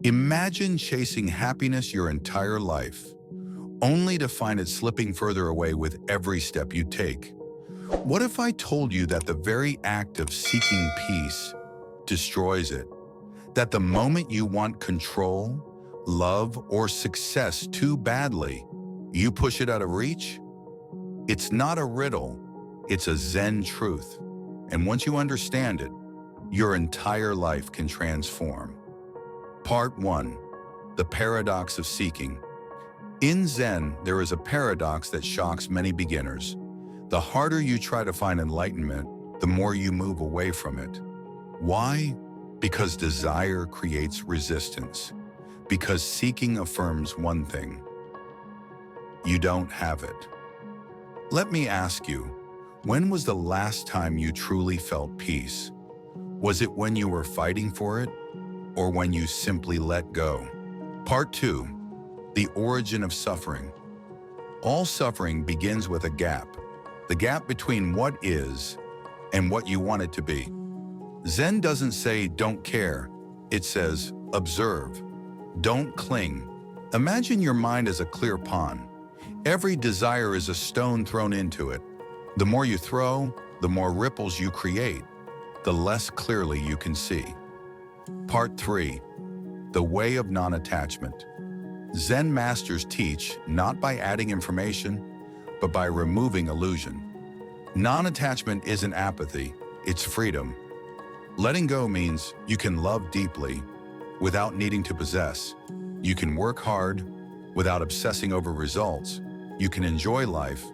Imagine chasing happiness your entire life, only to find it slipping further away with every step you take. What if I told you that the very act of seeking peace destroys it? That the moment you want control, love, or success too badly, you push it out of reach? It's not a riddle, it's a Zen truth. And once you understand it, your entire life can transform. Part 1. The Paradox of Seeking. In Zen, there is a paradox that shocks many beginners. The harder you try to find enlightenment, the more you move away from it. Why? Because desire creates resistance. Because seeking affirms one thing: you don't have it. Let me ask you, when was the last time you truly felt peace? Was it when you were fighting for it, or when you simply let go? Part 2. The Origin of Suffering. All suffering begins with a gap. The gap between what is and what you want it to be. Zen doesn't say don't care, it says observe. Don't cling. Imagine your mind as a clear pond. Every desire is a stone thrown into it. The more you throw, the more ripples you create, the less clearly you can see. Part 3. The Way of Non-Attachment. Zen masters teach not by adding information, but by removing illusion. Non-attachment isn't apathy, it's freedom. Letting go means you can love deeply without needing to possess. You can work hard without obsessing over results. You can enjoy life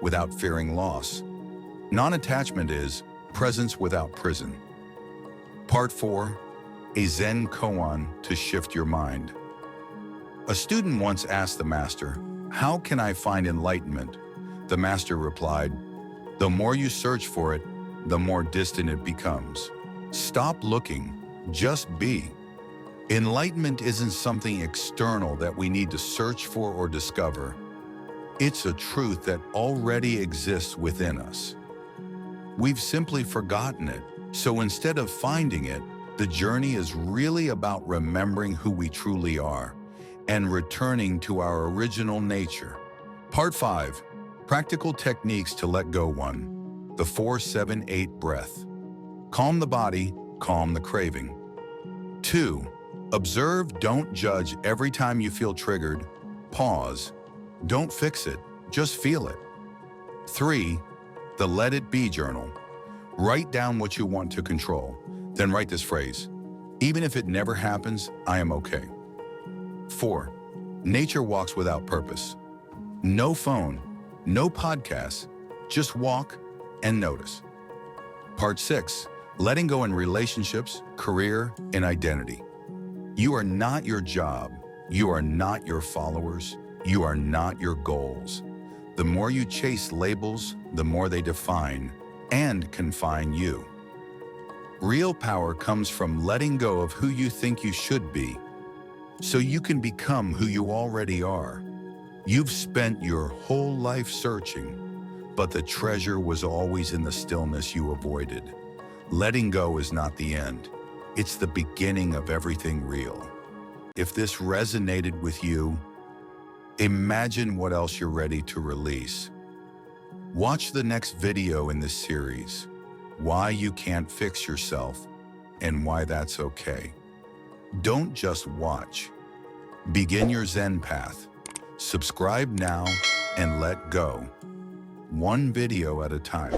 without fearing loss. Non-attachment is presence without prison. Part 4. A Zen koan to shift your mind. A student once asked the master, "How can I find enlightenment?" The master replied, "The more you search for it, the more distant it becomes. Stop looking, just be." Enlightenment isn't something external that we need to search for or discover. It's a truth that already exists within us. We've simply forgotten it, so instead of finding it, the journey is really about remembering who we truly are and returning to our original nature. Part 5. Practical Techniques to Let Go. 1. The 4-7-8 Breath. Calm the body, calm the craving. 2. Observe, don't judge every time you feel triggered. Pause. Don't fix it, just feel it. 3. The Let It Be Journal. Write down what you want to control, then write this phrase: even if it never happens, I am okay. 4. Nature Walks Without Purpose. No phone, no podcasts, just walk and notice. Part 6. Letting go in relationships, career, and identity. You are not your job. You are not your followers. You are not your goals. The more you chase labels, the more they define and confine you. Real power comes from letting go of who you think you should be, so you can become who you already are. You've spent your whole life searching, but the treasure was always in the stillness you avoided. Letting go is not the end. It's the beginning of everything real. If this resonated with you, imagine what else you're ready to release. Watch the next video in this series: Why You Can't Fix Yourself and Why That's Okay. Don't just watch. Begin your Zen path. Subscribe now and let go. One video at a time.